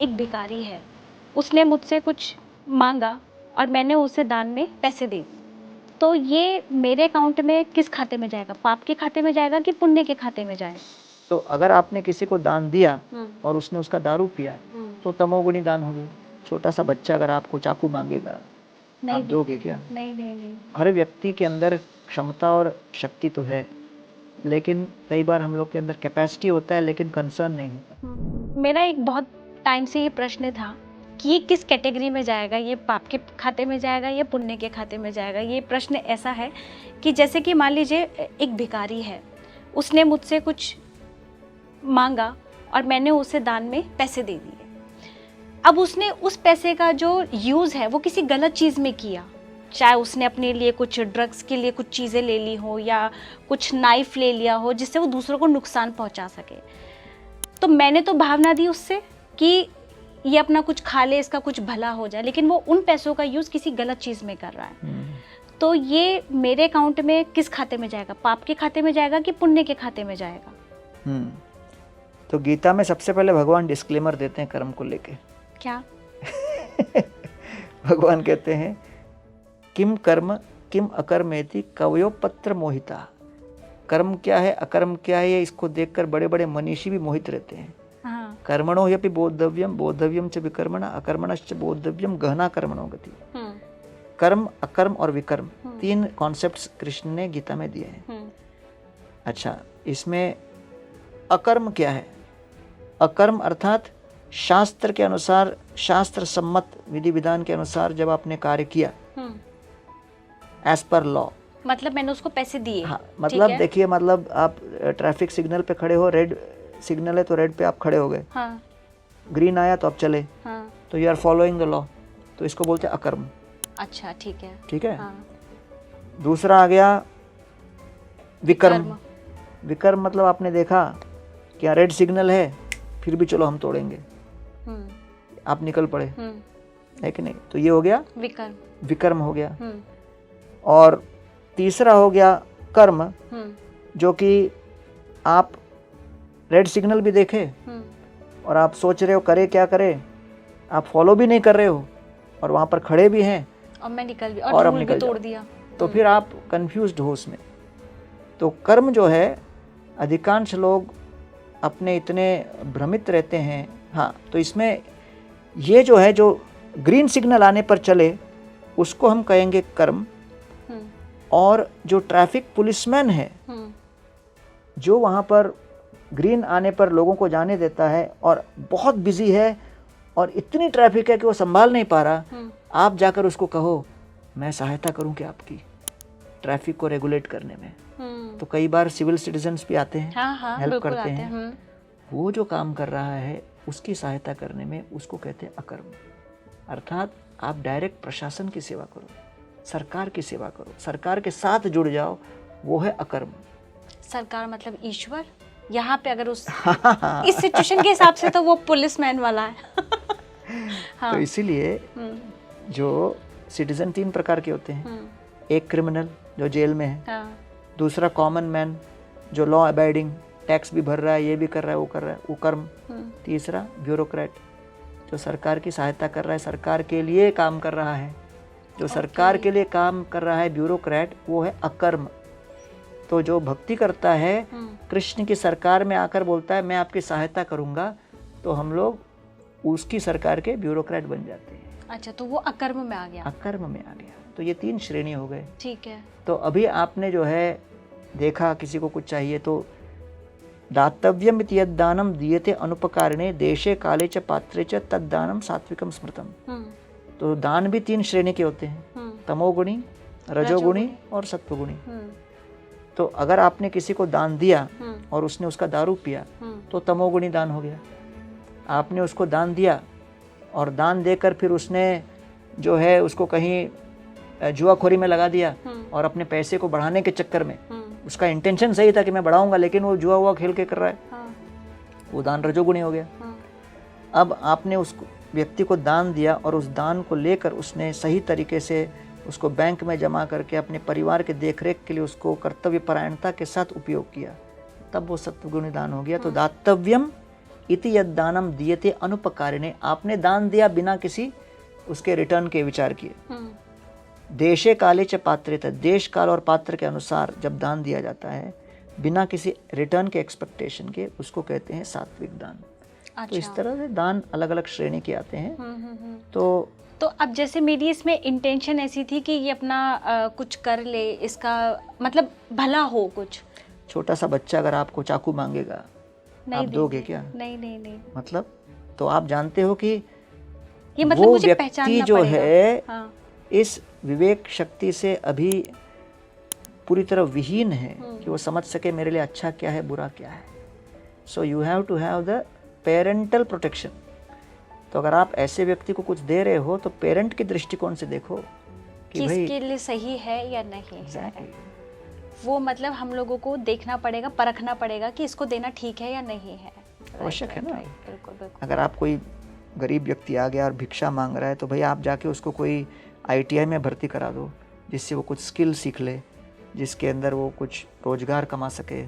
एक भिखारी है, उसने मुझसे कुछ माँगा और मैंने उसे दान में पैसे दिए। तो ये मेरे अकाउंट में किस खाते में जाएगा? पाप के खाते में जाएगा कि पुण्य के खाते में जाएगा? तो अगर आपने किसी को दान दिया हुँ, और उसने उसका दारू पिया हुँ। तो तमोगुणी दान होगी। छोटा सा बच्चा अगर आपको चाकू मांगेगा, आप नहीं, दोगे क्या? नहीं। हर व्यक्ति के अंदर क्षमता और शक्ति तो है, लेकिन कई बार हम लोग के अंदर कैपेसिटी होता है लेकिन कंसर्न नहीं होता। मेरा एक बहुत टाइम से ये प्रश्न था कि ये किस कैटेगरी में जाएगा? ये पाप के खाते में जाएगा या पुण्य के खाते में जाएगा? ये प्रश्न ऐसा है कि जैसे कि मान लीजिए एक भिखारी है, उसने मुझसे कुछ माँगा और मैंने उसे दान में पैसे दे दिए। अब उसने उस पैसे का जो यूज़ है वो किसी गलत चीज़ में किया, चाहे उसने अपने लिए कुछ ड्रग्स के लिए कुछ चीज़ें ले ली हो या कुछ नाइफ ले लिया हो जिससे वो दूसरों को नुकसान पहुंचा सके। तो मैंने तो भावना दी उससे कि ये अपना कुछ खा ले, इसका कुछ भला हो जाए, लेकिन वो उन पैसों का यूज़ किसी गलत चीज़ में कर रहा है। तो ये मेरे अकाउंट में किस खाते में जाएगा? पाप के खाते में जाएगा कि पुण्य के खाते में जाएगा? तो गीता में सबसे पहले भगवान डिस्क्लेमर देते हैं कर्म को लेके। क्या? भगवान कहते हैं किम कर्म किम अकर्मेति कवयो पत्र मोहिता। कर्म क्या है, अकर्म क्या है, इसको देखकर बड़े बड़े मनीषी भी मोहित रहते हैं। हाँ। कर्मणो ह्यपि बोद्धव्यम बोद्धव्यम च विकर्मणा अकर्मणश्च बोद्धव्यम गहना कर्मणो गति। कर्म, अकर्म और विकर्म, तीन कॉन्सेप्ट्स कृष्ण ने गीता में दिए हैं। अच्छा, इसमें अकर्म क्या है? अकर्म अर्थात शास्त्र के अनुसार, शास्त्र सम्मत विधि विधान के अनुसार जब आपने कार्य किया एज पर लॉ, मतलब मैंने उसको पैसे दिए। हाँ, मतलब देखिए, मतलब आप ट्रैफिक सिग्नल पे खड़े हो, रेड सिग्नल है तो रेड पे आप खड़े हो गए, हाँ। ग्रीन आया तो आप चले, हाँ। तो you are following the law, तो इसको बोलते हैं अकर्म। अच्छा, ठीक है। ठीक है। हाँ। दूसरा आ गया विकर्म। विकर्म मतलब आपने देखा कि यहाँ रेड सिग्नल है फिर भी चलो हम तोड़ेंगे, आप निकल पड़े, है कि नहीं? तो ये हो गया विकर्म। विकर्म हो गया। और तीसरा हो गया कर्म, जो कि आप रेड सिग्नल भी देखे और आप सोच रहे हो करे क्या करे, आप फॉलो भी नहीं कर रहे हो और वहाँ पर खड़े भी हैं और मैं निकल भी और अब रूल निकल भी तोड़ जाओ, दिया, तो फिर आप कंफ्यूज्ड हो उसमें। तो कर्म जो है, अधिकांश लोग अपने इतने भ्रमित रहते हैं। हाँ, तो इसमें ये जो है, जो ग्रीन सिग्नल आने पर चले उसको हम कहेंगे कर्म, और जो ट्रैफिक पुलिसमैन है जो वहाँ पर ग्रीन आने पर लोगों को जाने देता है और बहुत बिजी है और इतनी ट्रैफिक है कि वो संभाल नहीं पा रहा, आप जाकर उसको कहो मैं सहायता करूं क्या आपकी ट्रैफिक को रेगुलेट करने में, तो कई बार सिविल सिटीजन्स भी आते हैं, हाँ, हेल्प करते हैं। वो जो काम कर रहा है उसकी सहायता करने में, उसको कहते हैं अकर्म। अर्थात आप डायरेक्ट प्रशासन की सेवा करो, सरकार की सेवा करो, सरकार के साथ जुड़ जाओ, वो है अकर्म। सरकार मतलब ईश्वर। यहाँ पे अगर उस इस सिचुएशन के हिसाब से तो वो पुलिसमैन वाला है। हाँ। तो इसीलिए जो सिटीजन तीन प्रकार के होते हैं। एक क्रिमिनल जो जेल में है, हाँ। दूसरा कॉमन मैन जो लॉ अबाइडिंग, टैक्स भी भर रहा है, ये भी कर रहा है, वो कर रहा है, वो कर्म। तीसरा ब्यूरोक्रेट जो सरकार की सहायता कर रहा है, सरकार के लिए काम कर रहा है, जो सरकार के लिए काम कर रहा है ब्यूरोक्रेट, वो है अकर्म। तो जो भक्ति करता है कृष्ण की सरकार में आकर बोलता है मैं आपकी सहायता करूंगा, तो हम लोग उसकी सरकार के ब्यूरोक्रेट बन जाते हैं। अच्छा, तो वो अकर्म में आ गया। अकर्म में आ गया। तो ये तीन श्रेणी हो गए। ठीक है। तो अभी आपने जो है देखा, किसी को कुछ चाहिए तो दातव्यम इति यद्दानम दीयते अनुपकारिणे देशे काले च पात्रे च तद्दानम सात्विकम स्मृतम। तो दान भी तीन श्रेणी के होते हैं, तमोगुणी, रजोगुणी और सत्वगुणी। तो अगर आपने किसी को दान दिया और उसने उसका दारू पिया तो तमोगुणी दान हो गया। आपने उसको दान दिया और दान देकर फिर उसने जो है उसको कहीं जुआखोरी में लगा दिया और अपने पैसे को बढ़ाने के चक्कर में, उसका इंटेंशन सही था कि मैं बढ़ाऊंगा, लेकिन वो जुआ हुआ खेल के कर रहा है, वो दान रजोगुणी हो गया। अब आपने उस व्यक्ति को दान दिया और उस दान को लेकर उसने सही तरीके से उसको बैंक में जमा करके अपने परिवार के देखरेख के लिए उसको कर्तव्य परायणता के साथ उपयोग किया, तब वो सत्वगुणी दान हो गया। तो दातव्यम इति यद्दानम दीयते अनुपकारिणे, आपने दान दिया बिना किसी उसके रिटर्न के विचार किए। देशे काले च पात्रेत, देश काल और पात्र के अनुसार जब दान दिया जाता है बिना किसी रिटर्न के एक्सपेक्टेशन के, उसको कहते हैं सात्विक दान। तो इस तरह से दान अलग अलग श्रेणी के आते हैं। तो अब जैसे मेरी इसमें इंटेंशन ऐसी थी कि ये अपना कुछ कर ले, इसका मतलब भला हो कुछ। छोटा सा बच्चा अगर आपको चाकू मांगेगा, आप दोगे क्या? नहीं। मतलब तो आप जानते हो कि ये मतलब वो मुझे व्यक्ति जो है हाँ। इस विवेक शक्ति से अभी पूरी तरह विहीन है कि वो समझ सके मेरे लिए अच्छा क्या है, बुरा क्या है। So you have to have the parental protection. तो अगर आप ऐसे व्यक्ति को कुछ दे रहे हो तो पेरेंट के दृष्टिकोण से देखो कि भाई इसके लिए सही है या नहीं exactly. है। वो मतलब हम लोगों को देखना पड़ेगा, परखना पड़ेगा कि इसको देना ठीक है या नहीं है। आवश्यक है ना। बिल्कुल। अगर आप कोई गरीब व्यक्ति आ गया और भिक्षा मांग रहा है तो भाई आप जाके उसको कोई ITI में भर्ती करा दो, जिससे वो कुछ स्किल सीख ले, जिसके अंदर वो कुछ रोजगार कमा सके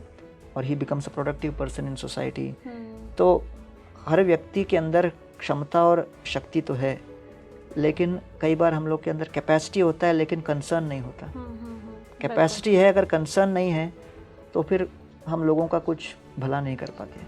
और ही becomes a productive person in society. तो हर व्यक्ति के अंदर क्षमता और शक्ति तो है, लेकिन कई बार हम लोग के अंदर कैपेसिटी होता है लेकिन कंसर्न नहीं होता। कैपेसिटी है, अगर कंसर्न नहीं है तो फिर हम लोगों का कुछ भला नहीं कर पाते।